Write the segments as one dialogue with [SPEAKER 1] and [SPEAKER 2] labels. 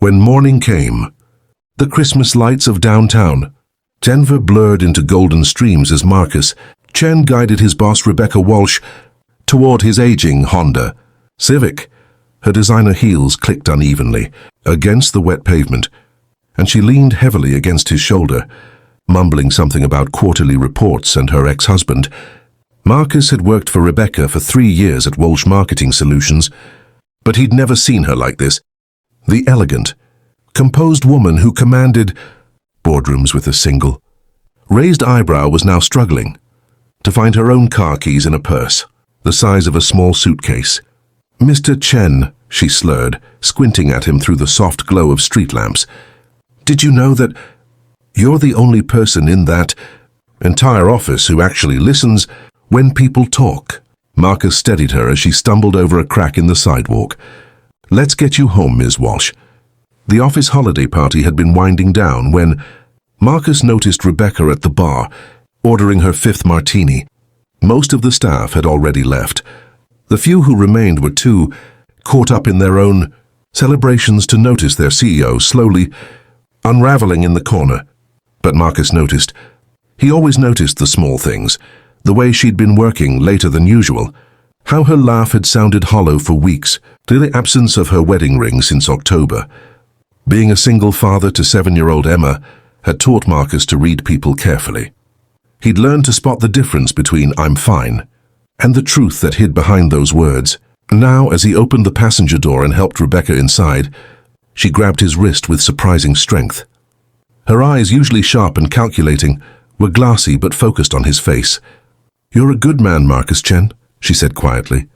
[SPEAKER 1] When morning came, the Christmas lights of downtown Denver blurred into golden streams as Marcus, Chen guided his boss Rebecca Walsh toward his aging Honda Civic. Her designer heels clicked unevenly against the wet pavement, and she leaned heavily against his shoulder, mumbling something about quarterly reports and her ex-husband. Marcus had worked for Rebecca for 3 years at Walsh Marketing Solutions, but he'd never seen her like this. The elegant, composed woman who commanded boardrooms with a single, raised eyebrow was now struggling to find her own car keys in a purse, the size of a small suitcase. "Mr. Chen," she slurred, squinting at him through the soft glow of street lamps. "Did you know that you're the only person in that entire office who actually listens when people talk?" Marcus steadied her as she stumbled over a crack in the sidewalk. "Let's get you home, Ms. Walsh." The office holiday party had been winding down when Marcus noticed Rebecca at the bar, ordering her 5th martini. Most of the staff had already left. The few who remained were too caught up in their own celebrations to notice their CEO slowly unraveling in the corner. But Marcus noticed. He always noticed the small things, the way she'd been working later than usual, how her laugh had sounded hollow for weeks, the absence of her wedding ring since October. Being a single father to 7-year-old Emma had taught Marcus to read people carefully. He'd learned to spot the difference between "I'm fine" and the truth that hid behind those words. Now, as he opened the passenger door and helped Rebecca inside, she grabbed his wrist with surprising strength. Her eyes, usually sharp and calculating, were glassy but focused on his face. "You're a good man, Marcus Chen," she said quietly.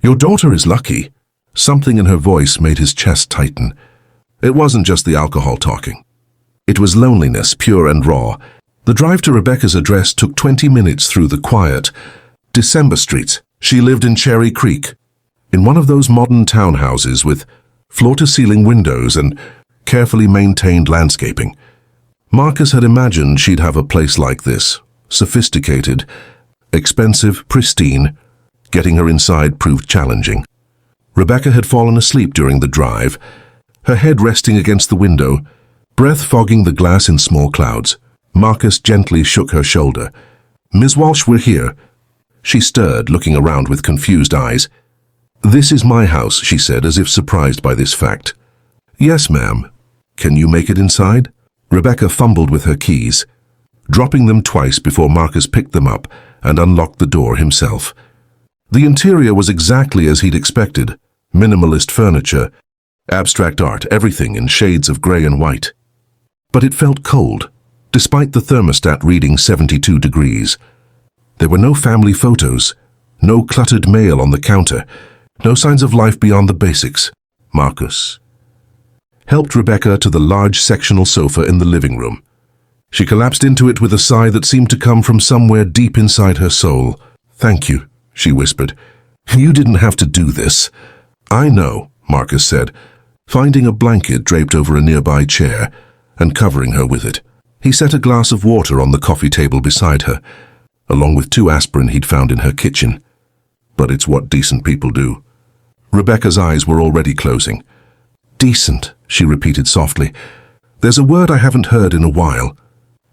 [SPEAKER 1] "Your daughter is lucky." Something in her voice made his chest tighten. It wasn't just the alcohol talking. It was loneliness, pure and raw. The drive to Rebecca's address took 20 minutes through the quiet December streets. She lived in Cherry Creek, in one of those modern townhouses with floor-to-ceiling windows and carefully maintained landscaping. Marcus had imagined she'd have a place like this, sophisticated, expensive, pristine. Getting her inside proved challenging. Rebecca had fallen asleep during the drive, her head resting against the window, breath fogging the glass in small clouds. Marcus gently shook her shoulder. "Ms. Walsh, we're here." She stirred, looking around with confused eyes. "This is my house," she said, as if surprised by this fact. "Yes, ma'am. Can you make it inside?" Rebecca fumbled with her keys, dropping them twice before Marcus picked them up and unlocked the door himself. The interior was exactly as he'd expected. Minimalist furniture, abstract art, everything in shades of gray and white. But it felt cold, despite the thermostat reading 72 degrees. There were no family photos, no cluttered mail on the counter, no signs of life beyond the basics. Marcus helped Rebecca to the large sectional sofa in the living room. She collapsed into it with a sigh that seemed to come from somewhere deep inside her soul. "Thank you," she whispered. "You didn't have to do this." "I know," Marcus said, finding a blanket draped over a nearby chair and covering her with it. He set a glass of water on the coffee table beside her, along with 2 aspirin he'd found in her kitchen. "But it's what decent people do." Rebecca's eyes were already closing. "Decent," she repeated softly. "There's a word I haven't heard in a while."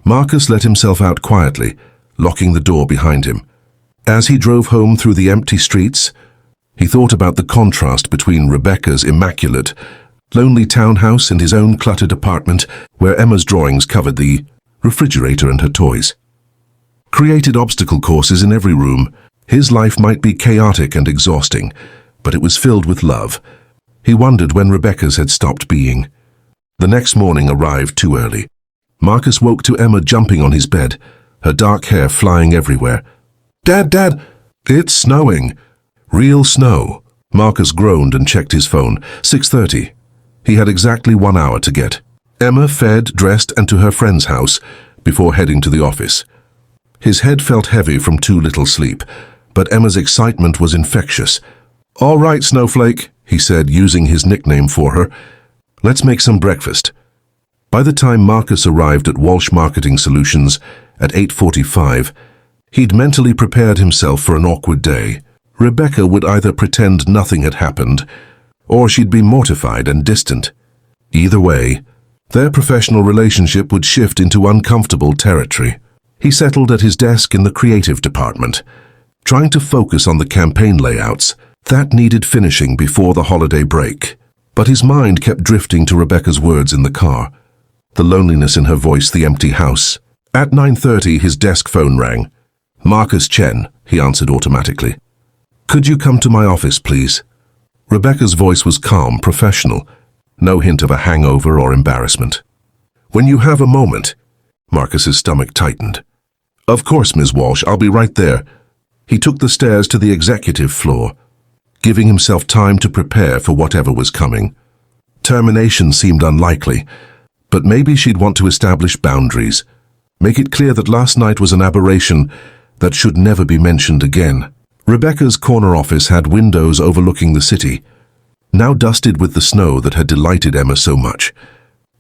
[SPEAKER 1] Marcus let himself out quietly, locking the door behind him. As he drove home through the empty streets, he thought about the contrast between Rebecca's immaculate, lonely townhouse and his own cluttered apartment where Emma's drawings covered the refrigerator and her toys. Created obstacle courses in every room. His life might be chaotic and exhausting, but it was filled with love. He wondered when Rebecca's had stopped being. The next morning arrived too early. Marcus woke to Emma jumping on his bed, her dark hair flying everywhere. Dad, it's snowing." "Real snow." Marcus groaned and checked his phone. 6:30. He had exactly 1 hour to get Emma fed, dressed, and to her friend's house before heading to the office. His head felt heavy from too little sleep, but Emma's excitement was infectious. "All right, Snowflake," he said, using his nickname for her. "Let's make some breakfast." By the time Marcus arrived at Walsh Marketing Solutions at 8:45, he'd mentally prepared himself for an awkward day. Rebecca would either pretend nothing had happened, or she'd be mortified and distant. Either way, their professional relationship would shift into uncomfortable territory. He settled at his desk in the creative department, trying to focus on the campaign layouts that needed finishing before the holiday break. But his mind kept drifting to Rebecca's words in the car, the loneliness in her voice, the empty house. At 9:30, his desk phone rang. "Marcus, Chen," he answered automatically. "Could you come to my office, please?" Rebecca's voice was calm, professional, no hint of a hangover or embarrassment. "When you have a moment." Marcus's stomach tightened. "Of course, Ms. Walsh, I'll be right there." He took the stairs to the executive floor, giving himself time to prepare for whatever was coming. Termination seemed unlikely, but maybe she'd want to establish boundaries, make it clear that last night was an aberration that should never be mentioned again. Rebecca's corner office had windows overlooking the city, now dusted with the snow that had delighted Emma so much.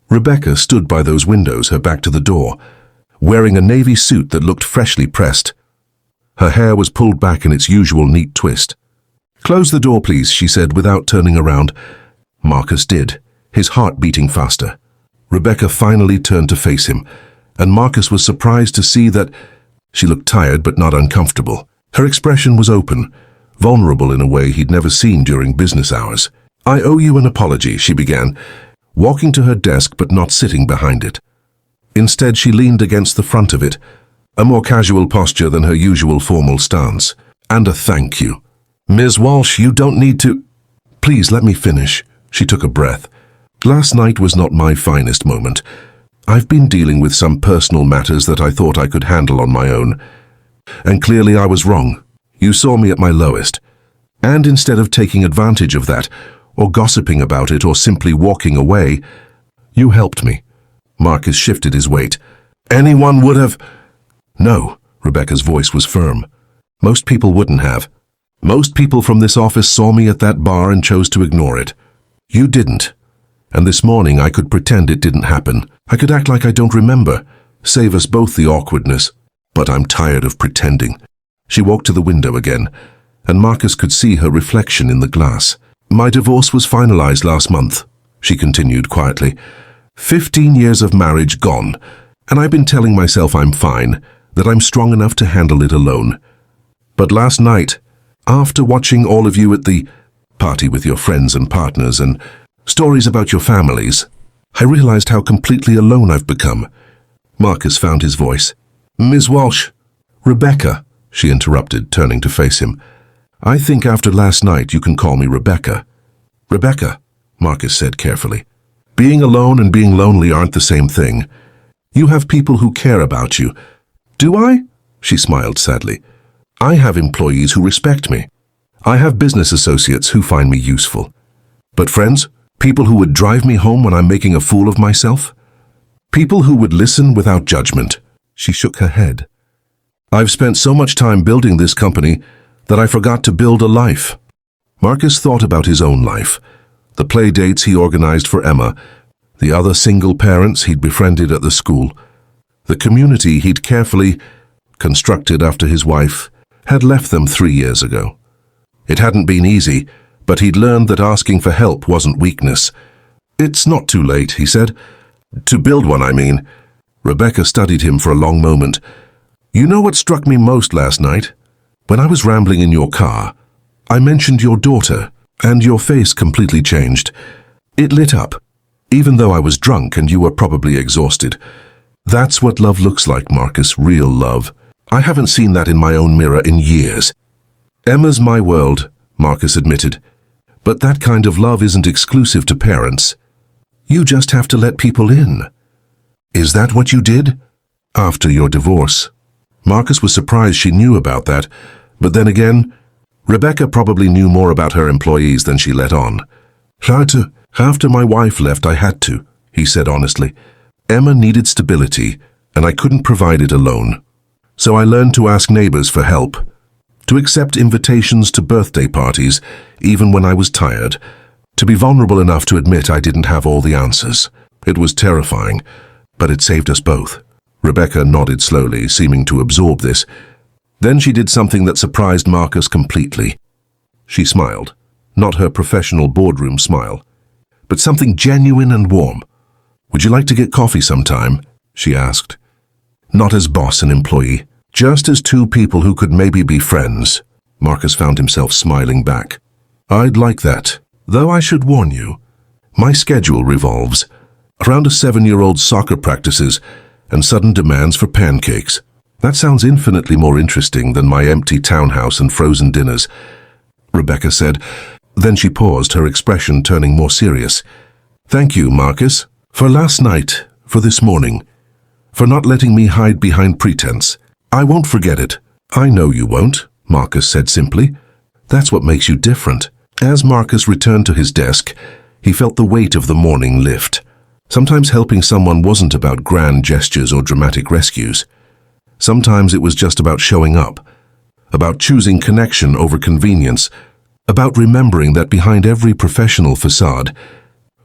[SPEAKER 1] Rebecca stood by those windows, her back to the door, wearing a navy suit that looked freshly pressed. Her hair was pulled back in its usual neat twist. "Close the door, please," she said without turning around. Marcus did, his heart beating faster. Rebecca finally turned to face him, and Marcus was surprised to see that she looked tired but not uncomfortable. Her expression was open, vulnerable in a way he'd never seen during business hours. "I owe you an apology," she began, walking to her desk but not sitting behind it. Instead, she leaned against the front of it, a more casual posture than her usual formal stance. "And a thank you. Ms. Walsh, you don't need to—" "Please let me finish." She took a breath. "Last night was not my finest moment. I've been dealing with some personal matters that I thought I could handle on my own. And clearly I was wrong. You saw me at my lowest. And instead of taking advantage of that, or gossiping about it, or simply walking away, you helped me." Marcus shifted his weight. "Anyone would have—" "No," Rebecca's voice was firm. "Most people wouldn't have. Most people from this office saw me at that bar and chose to ignore it. You didn't. And this morning I could pretend it didn't happen. I could act like I don't remember, save us both the awkwardness. But I'm tired of pretending." She walked to the window again, and Marcus could see her reflection in the glass. "My divorce was finalized last month," she continued quietly. 15 years of marriage gone, and I've been telling myself I'm fine, that I'm strong enough to handle it alone. But last night, after watching all of you at the party with your friends and partners and stories about your families, I realized how completely alone I've become." Marcus found his voice. "Ms. Walsh." "Rebecca," she interrupted, turning to face him. "I think after last night you can call me Rebecca." "Rebecca," Marcus said carefully. "Being alone and being lonely aren't the same thing. You have people who care about you." "Do I?" She smiled sadly. "I have employees who respect me. I have business associates who find me useful. But friends? People who would drive me home when I'm making a fool of myself? People who would listen without judgment." She shook her head. "I've spent so much time building this company that I forgot to build a life." Marcus thought about his own life, the play dates he organized for Emma, the other single parents he'd befriended at the school, the community he'd carefully constructed after his wife had left them 3 years ago. It hadn't been easy, but he'd learned that asking for help wasn't weakness. "It's not too late," he said. "To build one, I mean." Rebecca studied him for a long moment. "You know what struck me most last night? When I was rambling in your car, I mentioned your daughter, and your face completely changed. It lit up, even though I was drunk and you were probably exhausted. That's what love looks like, Marcus, real love. I haven't seen that in my own mirror in years." "Emma's my world," Marcus admitted. "But that kind of love isn't exclusive to parents. You just have to let people in." "Is that what you did?" "After your divorce." Marcus was surprised she knew about that, but then again, Rebecca probably knew more about her employees than she let on. After my wife left, I had to," he said honestly. "Emma needed stability, and I couldn't provide it alone. So I learned to ask neighbors for help, to accept invitations to birthday parties, even when I was tired, to be vulnerable enough to admit I didn't have all the answers. It was terrifying, but it saved us both." Rebecca nodded slowly, seeming to absorb this. Then she did something that surprised Marcus completely. She smiled, not her professional boardroom smile, but something genuine and warm. Would you like to get coffee sometime? She asked. Not as boss and employee, just as two people who could maybe be friends. Marcus found himself smiling back. I'd like that, though I should warn you. My schedule revolves around a 7-year-old's soccer practices and sudden demands for pancakes. That sounds infinitely more interesting than my empty townhouse and frozen dinners, Rebecca said. Then she paused, her expression turning more serious. Thank you, Marcus, for last night, for this morning, for not letting me hide behind pretense. I won't forget it. I know you won't, Marcus said simply. That's what makes you different. As Marcus returned to his desk, he felt the weight of the morning lift. Sometimes helping someone wasn't about grand gestures or dramatic rescues. Sometimes it was just about showing up, about choosing connection over convenience, about remembering that behind every professional facade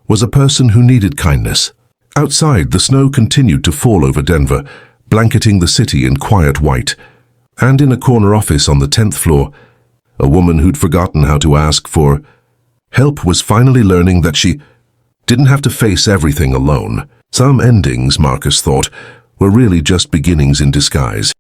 [SPEAKER 1] was a person who needed kindness. Outside, the snow continued to fall over Denver, blanketing the city in quiet white. And in a corner office on the 10th floor, a woman who'd forgotten how to ask for help was finally learning that she didn't have to face everything alone. Some endings, Marcus thought, were really just beginnings in disguise.